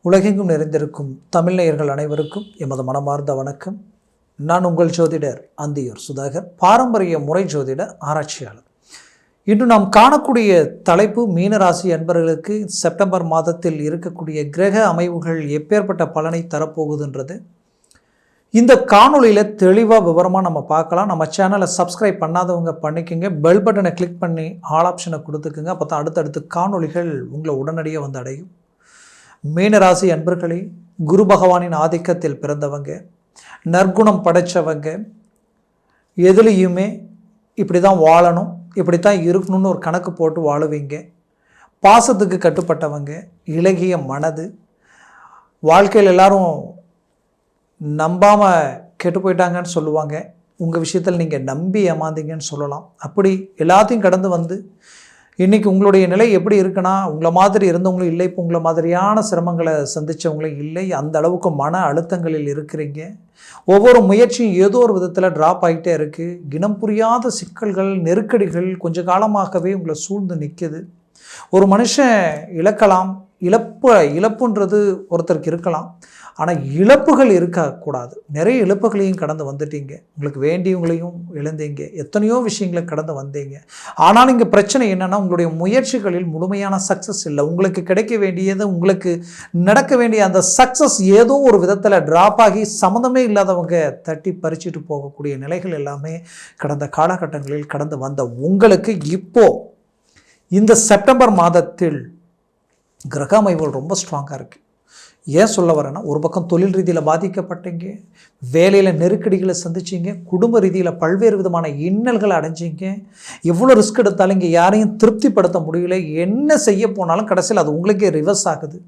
உலகெங்கும் நிறைந்திருக்கும் தமிழ் நேயர்கள் அனைவருக்கும் எமது மனமார்ந்த வணக்கம். நான் உங்கள் ஜோதிடர் அந்தியூர் சுதாகர், பாரம்பரிய முறை ஜோதிட ஆராய்ச்சியாளர். இன்று நாம் காணக்கூடிய தலைப்பு மீனராசி அன்பர்களுக்கு செப்டம்பர் மாதத்தில் இருக்கக்கூடிய கிரக அமைவுகள் எப்பேற்பட்ட பலனை தரப்போகுதுன்றது இந்த காணொலியில் தெளிவாக விவரமாக நம்ம பார்க்கலாம். நம்ம சேனலை சப்ஸ்கிரைப் பண்ணாதவங்க பண்ணிக்கோங்க, பெல் பட்டனை கிளிக் பண்ணி ஆல் ஆப்ஷனை கொடுத்துக்குங்க. அப்போ தான் அடுத்தடுத்து காணொலிகள் உங்களை உடனடியாக வந்து அடையும். மீனராசி அன்பர்களே, குரு பகவானின் ஆதிக்கத்தில் பிறந்தவங்க, நற்குணம் படைத்தவங்க, எதுலேயுமே இப்படி தான் வாழணும், இப்படி தான் இருக்கணும்னு ஒரு கணக்கு போட்டு வாழுவீங்க. பாசத்துக்கு கட்டுப்பட்டவங்க, இலகிய மனது. வாழ்க்கையில் எல்லாரும் நம்பாமல் கெட்டு போயிட்டாங்கன்னு சொல்லுவாங்க. உங்கள் விஷயத்தில் நீங்கள் நம்பி ஏமாந்தீங்கன்னு சொல்லலாம். அப்படி எல்லாத்தையும் கடந்து வந்து இன்றைக்கி உங்களுடைய நிலை எப்படி இருக்குன்னா, உங்களை மாதிரி இருந்தவங்களும் இல்லை, இப்போ உங்களை மாதிரியான சிரமங்களை சந்தித்தவங்களும் இல்லை. அந்த அளவுக்கு மன அழுத்தங்களில் இருக்கிறீங்க. ஒவ்வொரு முயற்சியும் ஏதோ ஒரு விதத்தில் ட்ராப் ஆகிட்டே இருக்குது. இனம் புரியாத சிக்கல்கள், நெருக்கடிகள் கொஞ்ச காலமாகவே உங்களை சூழ்ந்து நிற்குது. ஒரு மனுஷன் இழக்கலாம், இழப்புன்றது ஒருத்தருக்கு இருக்கலாம், ஆனால் இழப்புகள் இருக்கக்கூடாது. நிறைய இழப்புகளையும் கடந்து வந்துட்டீங்க. உங்களுக்கு வேண்டியவங்களையும் இழந்தீங்க, எத்தனையோ விஷயங்களை கடந்து வந்தீங்க. ஆனால் இங்கே பிரச்சனை என்னென்னா, உங்களுடைய முயற்சிகளில் முழுமையான சக்ஸஸ் இல்லை. உங்களுக்கு கிடைக்க வேண்டியது, உங்களுக்கு நடக்க வேண்டிய அந்த சக்ஸஸ் ஏதோ ஒரு விதத்தில் ட்ராப் ஆகி சம்மந்தமே இல்லாதவங்க தட்டி பறிச்சுட்டு போகக்கூடிய நிலைகள் எல்லாமே கடந்த காலகட்டங்களில் கடந்து வந்த உங்களுக்கு இப்போது இந்த செப்டம்பர் மாதத்தில் கிரக அமைவுகள் ரொம்ப ஸ்ட்ராங்காக இருக்குது. ஏன் சொல்ல வரேன்னா, ஒரு பக்கம் தொழில் ரீதியில் பாதிக்கப்பட்டீங்க, வேலையில் நெருக்கடிகளை சந்திச்சிங்க, குடும்ப ரீதியில் பல்வேறு விதமான இன்னல்களை அடைஞ்சிங்க. எவ்வளோ ரிஸ்க் எடுத்தாலும் இங்கே யாரையும் திருப்திப்படுத்த முடியல. என்ன செய்ய போனாலும் கடைசியில் அது உங்களுக்கே ரிவர்ஸ் ஆகுது.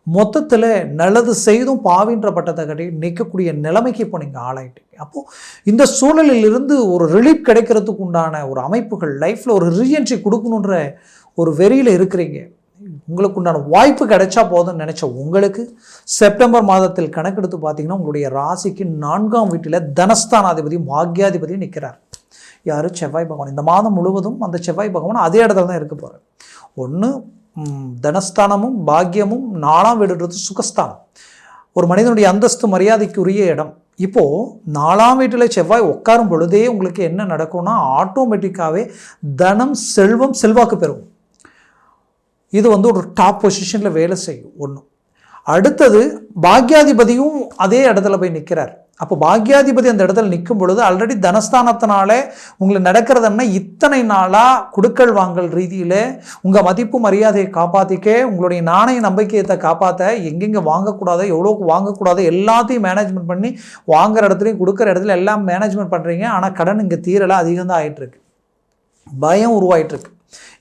மொத்தத்தில் நல்லது செய்தும் பாவின்ற பட்டத்தை கட்டி நிற்கக்கூடிய நிலைமைக்கு இப்போ நீங்கள் ஆளாயிட்டீங்க. அப்போது இந்த சூழலில் இருந்து ஒரு ரிலீஃப் கிடைக்கிறதுக்கு உண்டான ஒரு அமைப்புகள், லைஃப்பில் ஒரு ரீஎன்ட்ரி கொடுக்கணுன்ற ஒரு வெறியில் இருக்கிறீங்க. உங்களுக்கு உண்டான வாய்ப்பு கிடைச்சா போதும்னு நினச்ச உங்களுக்கு செப்டம்பர் மாதத்தில் கணக்கெடுத்து பார்த்தீங்கன்னா, உங்களுடைய ராசிக்கு 4ஆம் வீட்டில் தனஸ்தானாதிபதியும் பாக்யாதிபதியும் நிற்கிறார். யார்? செவ்வாய் பகவான். இந்த மாதம் முழுவதும் அந்த செவ்வாய் பகவான் அதே இடத்துல தான் இருக்க போகிறார். ஒன்று தனஸ்தானமும் பாக்கியமும், 4ஆம் வீடுன்றது சுகஸ்தானம், ஒரு மனிதனுடைய அந்தஸ்து மரியாதைக்குரிய இடம். இப்போது 4ஆம் வீட்டில் செவ்வாய் உட்காரும் பொழுதே உங்களுக்கு என்ன நடக்கும்னா, ஆட்டோமேட்டிக்காகவே தனம், செல்வம், செல்வாக்கு பெறும். இது ஒரு டாப் பொசிஷனில் வேலை செய்யும். ஒன்று. அடுத்தது பாக்யாதிபதியும் அதே இடத்துல போய் நிற்கிறார். அப்போ பாக்யாதிபதி அந்த இடத்துல நிற்கும் பொழுது ஆல்ரெடி தனஸ்தானத்தினால உங்களுக்கு நடக்கிறதுன்னா, இத்தனை நாளாக குடுக்கல் வாங்கல் ரீதியில் உங்கள் மதிப்பு மரியாதையை காப்பாற்றிக்க, உங்களுடைய நாணய நம்பிக்கையத்தை காப்பாற்ற, எங்கெங்கே வாங்கக்கூடாது, எவ்வளோக்கு வாங்கக்கூடாது எல்லாத்தையும் மேனேஜ்மெண்ட் பண்ணி வாங்குகிற இடத்துலையும் கொடுக்குற இடத்துல எல்லாம் மேனேஜ்மெண்ட் பண்ணுறீங்க. ஆனால் கடன் இங்கே தீரலை, அதிகம் தான் ஆகிட்டுருக்கு. பயம் உருவாயிட்ருக்கு.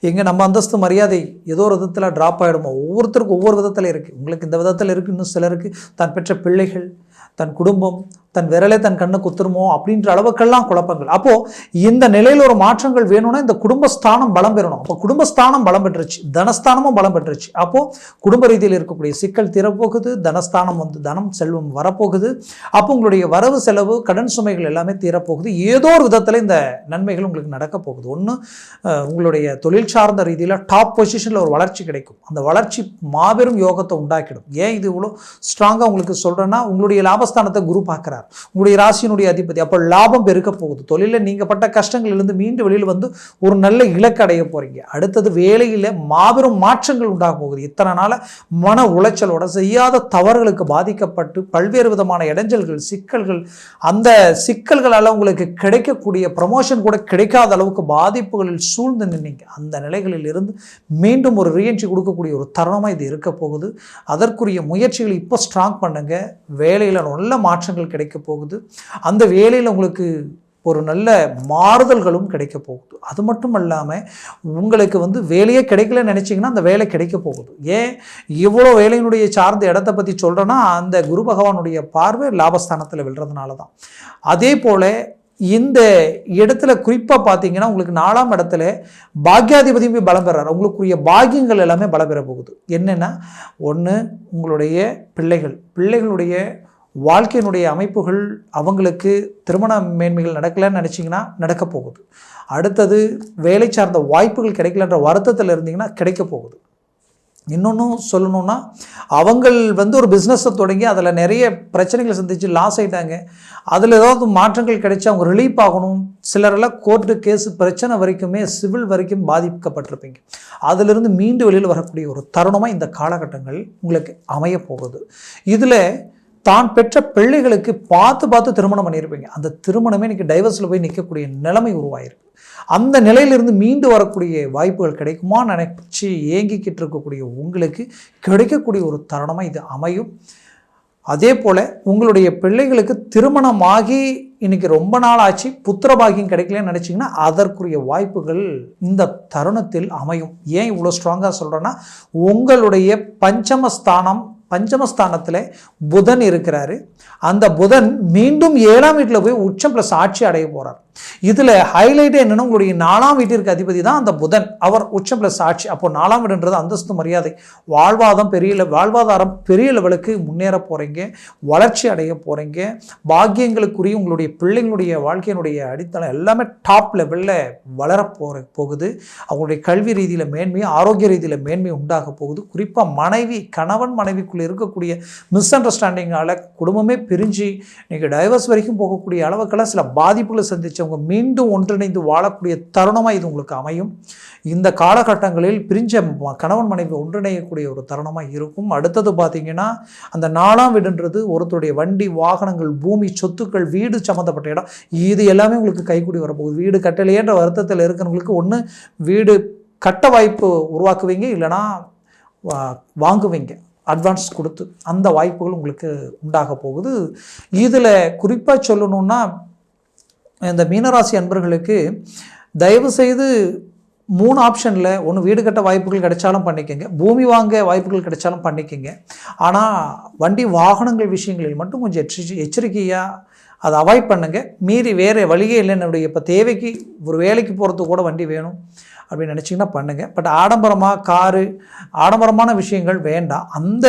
எங்கே நம்ம அந்தஸ்து மரியாதை ஏதோ ஒரு விதத்தில் ட்ராப் ஆகிடுமோ? ஒவ்வொருத்தருக்கும் ஒவ்வொரு விதத்தில் இருக்குது. உங்களுக்கு இந்த விதத்தில் இருக்குது, இன்னும் சிலருக்கு தான் பெற்ற பிள்ளைகள், தன் குடும்பம், தன் விரலே தன் கண்ணை குத்துருமோ அப்படின்ற அளவுக்கெல்லாம் குழப்பங்கள். அப்போது இந்த நிலையில் ஒரு மாற்றங்கள் வேணும்னா இந்த குடும்பஸ்தானம் பலம் பெறணும். அப்போ குடும்பஸ்தானம் பலம் பெற்றுச்சு, தனஸ்தானமும் பலம் பெற்றுச்சு. அப்போது குடும்ப ரீதியில் இருக்கக்கூடிய சிக்கல் தீரப்போகுது. தனஸ்தானம் தனம், செல்வம் வரப்போகுது. அப்போ உங்களுடைய வரவு செலவு, கடன் சுமைகள் எல்லாமே தீரப்போகுது. ஏதோ ஒரு விதத்தில் இந்த நன்மைகள் உங்களுக்கு நடக்க போகுது. ஒன்று, உங்களுடைய தொழில் சார்ந்த ரீதியில் டாப் பொசிஷனில் ஒரு வளர்ச்சி கிடைக்கும். அந்த வளர்ச்சி மாபெரும் யோகத்தை உண்டாக்கிடும். ஏன் இது இவ்வளோ ஸ்ட்ராங்காக உங்களுக்கு சொல்கிறேன்னா, உங்களுடைய லாபஸ்தானத்தை குரு பார்க்குறார், உங்களுடைய ராசியினுடைய அதிபதி. அப்போ லாபம் பெருக்க போகுது. தொழிலில் நீங்கள் பட்ட கஷ்டங்களிலிருந்து மீண்டு வெளியில் வந்து ஒரு நல்ல இலக்கு அடைய போகிறீங்க. அடுத்தது வேலையில் மாபெரும் மாற்றங்கள் உண்டாக போகுது. இத்தனை நாள் மன உளைச்சலோட செய்யாத தவறுகளுக்கு பாதிக்கப்பட்டு பல்வேறு விதமான இடைஞ்சல்கள், சிக்கல்கள், அந்த சிக்கல்களால் உங்களுக்கு கிடைக்கக்கூடிய ப்ரமோஷன் கூட கிடைக்காத அளவுக்கு பாதிப்புகளில் சூழ்ந்து நின்னீங்க. அந்த நிலைகளில் இருந்து மீண்டும் ஒரு ரீஎன்ட்ரி கொடுக்கக்கூடிய ஒரு தருணமாக இது இருக்க போகுது. அதற்குரிய முயற்சிகளை இப்போ ஸ்ட்ராங் பண்ணுங்க. வேலையில் நல்ல மாற்றங்கள் கிடைக்க போகுது. அந்த வேலையில் உங்களுக்கு ஒரு நல்ல மாறுதல்களும் கிடைக்க போகுது. அது மட்டும் இல்லாமல் உங்களுக்கு வேலையே கிடைக்கலன்னு நினச்சிங்கன்னா அந்த வேலை கிடைக்க போகுது. ஏன் இவ்வளோ வேலையினுடைய சார்ந்த இடத்தை பற்றி சொல்கிறேன்னா, அந்த குரு பகவானுடைய பார்வை லாபஸ்தானத்தில் விழுறதுனால தான். அதே போல் இந்த இடத்துல குறிப்பாக பார்த்தீங்கன்னா, உங்களுக்கு 4ஆம் இடத்துல பாக்யாதிபதியுமே பலம் பெறார். உங்களுக்குரிய பாக்கியங்கள் எல்லாமே பலம் பெற போகுது. என்னென்னா, ஒன்று, உங்களுடைய பிள்ளைகளுடைய வாழ்க்கையினுடைய அமைப்புகள், அவங்களுக்கு திருமண மேன்மைகள் நடக்கலைன்னு நினச்சிங்கன்னா நடக்க போகுது. அடுத்தது, வேலை சார்ந்த வாய்ப்புகள் கிடைக்கலன்ற வருத்தத்தில் இருந்தீங்கன்னா கிடைக்க போகுது. இன்னொன்றும் சொல்லணுன்னா, அவங்கள் ஒரு பிஸ்னஸை தொடங்கி அதில் நிறைய பிரச்சனைகளை சந்தித்து லாஸ் ஆகிட்டாங்க. அதில் ஏதாவது மாற்றங்கள் கிடைச்சி அவங்க ரிலீஃப் ஆகணும். சிலரெல்லாம் கோர்ட்டு கேஸு பிரச்சனை வரைக்குமே சிவில் வரைக்கும் பாதிக்கப்பட்டிருப்பீங்க. அதிலிருந்து மீண்டு வெளியில் வரக்கூடிய ஒரு தருணமாக இந்த காலகட்டங்கள் உங்களுக்கு அமையப்போகுது. இதில் தான் பெற்ற பிள்ளைகளுக்கு பார்த்து திருமணம் பண்ணியிருப்பீங்க. அந்த திருமணமே இன்றைக்கி டைவர்ஸில் போய் நிற்கக்கூடிய நிலைமை உருவாயிருக்கு. அந்த நிலையிலிருந்து மீண்டு வரக்கூடிய வாய்ப்புகள் கிடைக்குமா நினைச்சி ஏங்கிக்கிட்டு இருக்கக்கூடிய உங்களுக்கு கிடைக்கக்கூடிய ஒரு தருணமாக இது அமையும். அதே போல் உங்களுடைய பிள்ளைகளுக்கு திருமணமாகி இன்றைக்கி ரொம்ப நாள் ஆச்சு, புத்திர பாக்கியம் கிடைக்கலன்னு நினச்சிங்கன்னா அதற்குரிய வாய்ப்புகள் இந்த தருணத்தில் அமையும். ஏன் இவ்வளோ ஸ்ட்ராங்காக சொல்கிறேன்னா, உங்களுடைய பஞ்சமஸ்தானத்தில் புதன் இருக்கிறாரு. அந்த புதன் மீண்டும் 7ஆம் வீட்டில் போய் உச்சம் ப்ளஸ் ஆட்சி அடைய போகிறார். இதில் ஹைலைட்டே என்னென்னா, உங்களுடைய 4ஆம் வீட்டிற்கு அதிபதி தான் அந்த புதன். அவர் உச்சம் ப்ளஸ் ஆட்சி. அப்போ 4ஆம் வீடுன்றது அந்தஸ்து, மரியாதை, வாழ்வாதாரம் பெரிய லெவலுக்கு முன்னேற போகிறீங்க, வளர்ச்சி அடைய போகிறீங்க. பாக்கியங்களுக்குரிய உங்களுடைய பிள்ளைங்களுடைய வாழ்க்கையினுடைய அடித்தளம் எல்லாமே டாப் லெவலில் வளர போகுது. அவங்களுடைய கல்வி ரீதியில் மேன்மை, ஆரோக்கிய ரீதியில் மேன்மை உண்டாக போகுது. குறிப்பாக கணவன் மனைவிக்குள்ளே இருக்கக்கூடிய மிஸ் அண்டர்ஸ்டாண்டிங்கால் குடும்பமே பிரிஞ்சு நீங்கள் டைவர்ஸ் வரைக்கும் போகக்கூடிய அளவுக்கெல்லாம் சில பாதிப்புகளை சந்திச்சவங்க மீண்டும் ஒன்றிணைந்து வாழக்கூடிய தருணமாக இது உங்களுக்கு அமையும். இந்த காலகட்டங்களில் பிரிஞ்ச கணவன் மனைவி ஒன்றிணையக்கூடிய ஒரு தருணமாக இருக்கும். அடுத்தது பார்த்தீங்கன்னா, அந்த 4ஆம் வீடுன்றது ஒருத்தருடைய வண்டி, வாகனங்கள், பூமி, சொத்துக்கள், வீடு சம்மந்தப்பட்ட இடம், இது எல்லாமே உங்களுக்கு கைக்கூடி வரப்போகுது. வீடு கட்டலையேன்ற வருத்தத்தில் இருக்கிறவங்களுக்கு ஒன்று வீடு கட்ட வாய்ப்பு உருவாக்குவீங்க, இல்லைனா வாங்குவீங்க அட்வான்ஸ் கொடுத்து. அந்த வாய்ப்புகள் உங்களுக்கு உண்டாக போகுது. இதில் குறிப்பாக சொல்லணுன்னா, இந்த மீனராசி அன்பர்களுக்கு தயவுசெய்து 3 ஆப்ஷனில் ஒன்று வீடு கட்ட வாய்ப்புகள் கிடைச்சாலும் பண்ணிக்கோங்க, பூமி வாங்க வாய்ப்புகள் கிடைச்சாலும் பண்ணிக்கோங்க. ஆனால் வண்டி வாகனங்கள் விஷயங்களில் மட்டும் கொஞ்சம் எச்சரிக்கையாக அதை அவாய்ட் பண்ணுங்கள். மீறி வேறு வழியே இல்லை, என்னுடைய இப்போ தேவைக்கு ஒரு வேலைக்கு போகிறதுக்கு கூட வண்டி வேணும் அப்படின்னு நினச்சிங்கன்னா பண்ணுங்கள். பட் ஆடம்பரமான விஷயங்கள் வேண்டாம். அந்த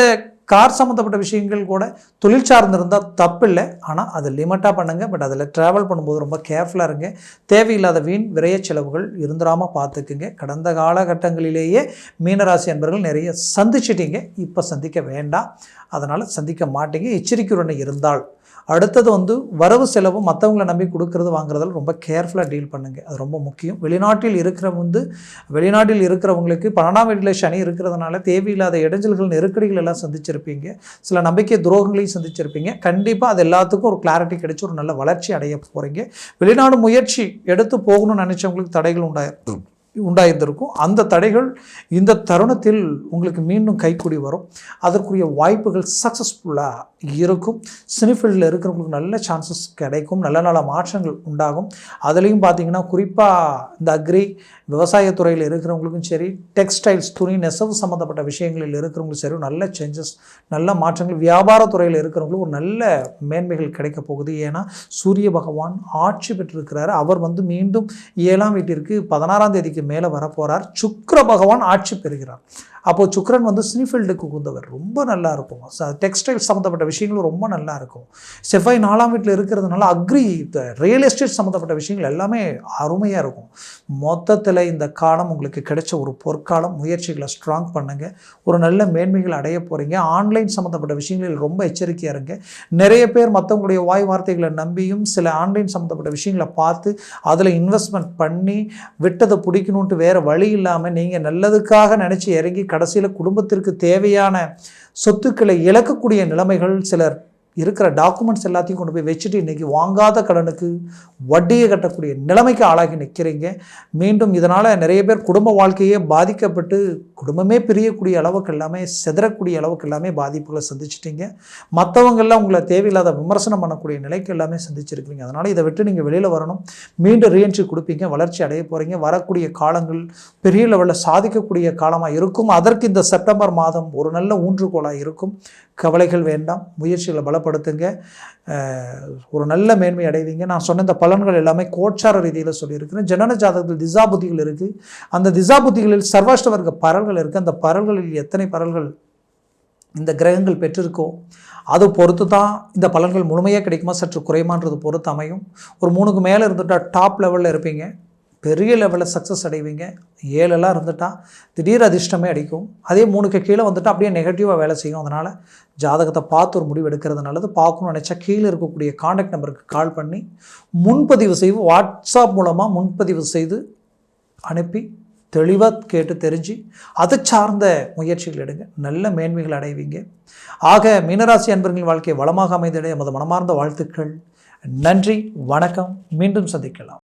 கார் சம்மந்தப்பட்ட விஷயங்கள் கூட தொழில் சார்ந்திருந்தால் தப்பில்லை, ஆனால் அதை லிமிட்டாக பண்ணுங்கள். பட் அதில் ட்ராவல் பண்ணும்போது ரொம்ப கேர்ஃபுல்லாக இருங்க. தேவையில்லாத வீண் விரைய செலவுகள் இருந்துடாமல் பார்த்துக்குங்க. கடந்த காலகட்டங்களிலேயே மீனராசி அன்பர்கள் நிறைய சந்திச்சிட்டிங்க, இப்போ சந்திக்க வேண்டாம், அதனால் சந்திக்க மாட்டீங்க. எச்சரிக்கையுடன் இருந்தால். அடுத்தது வரவு செலவு மற்றவங்களை நம்பி கொடுக்கறது வாங்குறதில் ரொம்ப கேர்ஃபுல்லாக டீல் பண்ணுங்கள், அது ரொம்ப முக்கியம். வெளிநாட்டில் இருக்கிறவங்களுக்கு 12ஆம் வீட்டில் சனி இருக்கிறதுனால தேவையில்லாத இடைஞ்சல்கள், நெருக்கடிகள் எல்லாம் சந்திச்சிருப்பீங்க. சில நம்பிக்கை துரோகங்களையும் சந்திச்சிருப்பீங்க. கண்டிப்பாக அது எல்லாத்துக்கும் ஒரு கிளாரிட்டி கிடைச்சி ஒரு நல்ல வளர்ச்சி அடைய போகிறீங்க. வெளிநாடு முயற்சி எடுத்து போகணும்னு நினச்சவங்களுக்கு தடைகள் உண்டாயிருந்திருக்கும். அந்த தடைகள் இந்த தருணத்தில் உங்களுக்கு மீண்டும் கைக்கூடி வரும். அதற்குரிய வாய்ப்புகள் சக்ஸஸ்ஃபுல்லாக இருக்கும். சினிஃபீல்டில் இருக்கிறவங்களுக்கு நல்ல சான்சஸ் கிடைக்கும், நல்ல மாற்றங்கள் உண்டாகும். அதுலேயும் பார்த்தீங்கன்னா, குறிப்பாக இந்த அக்ரி விவசாயத்துறையில் இருக்கிறவங்களுக்கும் சரி, டெக்ஸ்டைல்ஸ், துணி, நெசவு சம்மந்தப்பட்ட விஷயங்களில் இருக்கிறவங்களுக்கும் சரி, நல்ல சேஞ்சஸ், நல்ல மாற்றங்கள். வியாபாரத்துறையில் இருக்கிறவங்களுக்கு ஒரு நல்ல மேன்மைகள் கிடைக்க போகுது. ஏன்னா சூரிய பகவான் ஆட்சி பெற்றிருக்கிறார். அவர் மீண்டும் 7ஆம் வீட்டிற்கு 16ஆம் தேதிக்கு மேலே வரப்போகிறார். சுக்கிர பகவான் ஆட்சி பெறுகிறார். அப்போது சுக்கிரன் சினிஃபீல்டுக்கு உகந்தவர், ரொம்ப நல்லா இருக்கும். டெக்ஸ்டைல் சம்மந்தப்பட்ட விஷயங்களும் ரொம்ப நல்லா இருக்கும். செவ்வாய் 4ஆம் வீட்டில் இருக்கிறதுனால அக்ரி, ரியல் எஸ்டேட் சம்மந்தப்பட்ட விஷயங்கள் எல்லாமே அருமையாக இருக்கும். மொத்தத்தில் இந்த காலம் உங்களுக்கு கிடைச்ச ஒரு பொற்காலம். முயற்சிகளை ஸ்ட்ராங் பண்ணுங்கள், ஒரு நல்ல மேன்மைகள் அடைய போகிறீங்க. ஆன்லைன் சம்மந்தப்பட்ட விஷயங்களில் ரொம்ப எச்சரிக்கையாக இருங்க. நிறைய பேர் மற்றவங்களுடைய வாய் வார்த்தைகளை நம்பியும் சில ஆன்லைன் சம்மந்தப்பட்ட விஷயங்களை பார்த்து அதில் இன்வெஸ்ட்மெண்ட் பண்ணி விட்டதை பிடிக்கணுன்ட்டு வேறு வழி இல்லாமல் நீங்கள் நல்லதுக்காக நினச்சி இறங்கி கடைசியில் குடும்பத்திற்கு தேவையான சொத்துக்களை இழக்கக்கூடிய நிலைமைகள், சிலர் இருக்கிற டாக்குமெண்ட்ஸ் எல்லாத்தையும் கொண்டு போய் வச்சுட்டு இன்றைக்கி வாங்காத கடனுக்கு வட்டியை கட்டக்கூடிய நிலைமைக்கு ஆளாகி நிற்கிறீங்க. மீண்டும் இதனால் நிறைய பேர் குடும்ப வாழ்க்கையே பாதிக்கப்பட்டு குடும்பமே பிரியக்கூடிய அளவுக்கு எல்லாமே, சிதறக்கூடிய அளவுக்கு எல்லாமே பாதிப்புகளை சந்திச்சிட்டிங்க. மற்றவங்கெல்லாம் உங்களை தேவையில்லாத விமர்சனம் பண்ணக்கூடிய நிலைக்கு எல்லாமே சந்திச்சிருக்கீங்க. அதனால் இதை விட்டு நீங்கள் வெளியில் வரணும். மீண்டும் ரீஎன்ட்ரி கொடுப்பீங்க, வளர்ச்சி அடைய போகிறீங்க. வரக்கூடிய காலங்கள் பெரிய லெவலில் சாதிக்கக்கூடிய காலமாக இருக்கும். அதற்கு இந்த செப்டம்பர் மாதம் ஒரு நல்ல ஊன்றுகோலாக இருக்கும். கவலைகள் வேண்டாம், முயற்சிகளை பலப்படுத்துங்க, ஒரு நல்ல மேன்மை அடைவீங்க. நான் சொன்ன இந்த பலன்கள் எல்லாமே கோட்சார ரீதியில் சொல்லியிருக்கிறேன். ஜனன ஜாதகத்தில் திசா புத்திகள் இருக்குது. அந்த திசா புத்திகளில் சர்வாஷ்ட வர்க்க பரல்கள் இருக்குது. அந்த பரல்களில் எத்தனை பரல்கள் இந்த கிரகங்கள் பெற்றிருக்கோ அது பொறுத்து தான் இந்த பலன்கள் முழுமையாக கிடைக்குமா சற்று குறைமான்றது பொறுத்து அமையும். ஒரு 3க்கு மேலே இருந்துட்டால் டாப் லெவலில் இருப்பீங்க, பெரிய லெவலில் சக்ஸஸ் அடைவீங்க. 7 இருந்துட்டால் திடீர் அதிர்ஷ்டமே அடிக்கும். அதே 3க்கு கீழே வந்துட்டால் அப்படியே நெகட்டிவாக வேலை செய்யும். அதனால் ஜாதகத்தை பார்த்து ஒரு முடிவு எடுக்கிறது நல்லது. பார்க்கணும்னு நினச்சா கீழே இருக்கக்கூடிய காண்டாக்ட் நம்பருக்கு கால் பண்ணி முன்பதிவு செய்து வாட்ஸ்அப் மூலமாக முன்பதிவு செய்து அனுப்பி தெளிவாக கேட்டு தெரிஞ்சு அதை சார்ந்த முயற்சிகள் எடுங்க. நல்ல மேன்மைகள் அடைவீங்க. ஆக மீனராசி அன்பர்களின் வாழ்க்கை வளமாக அமைந்திட எமது மனமார்ந்த வாழ்த்துக்கள். நன்றி, வணக்கம். மீண்டும் சந்திக்கலாம்.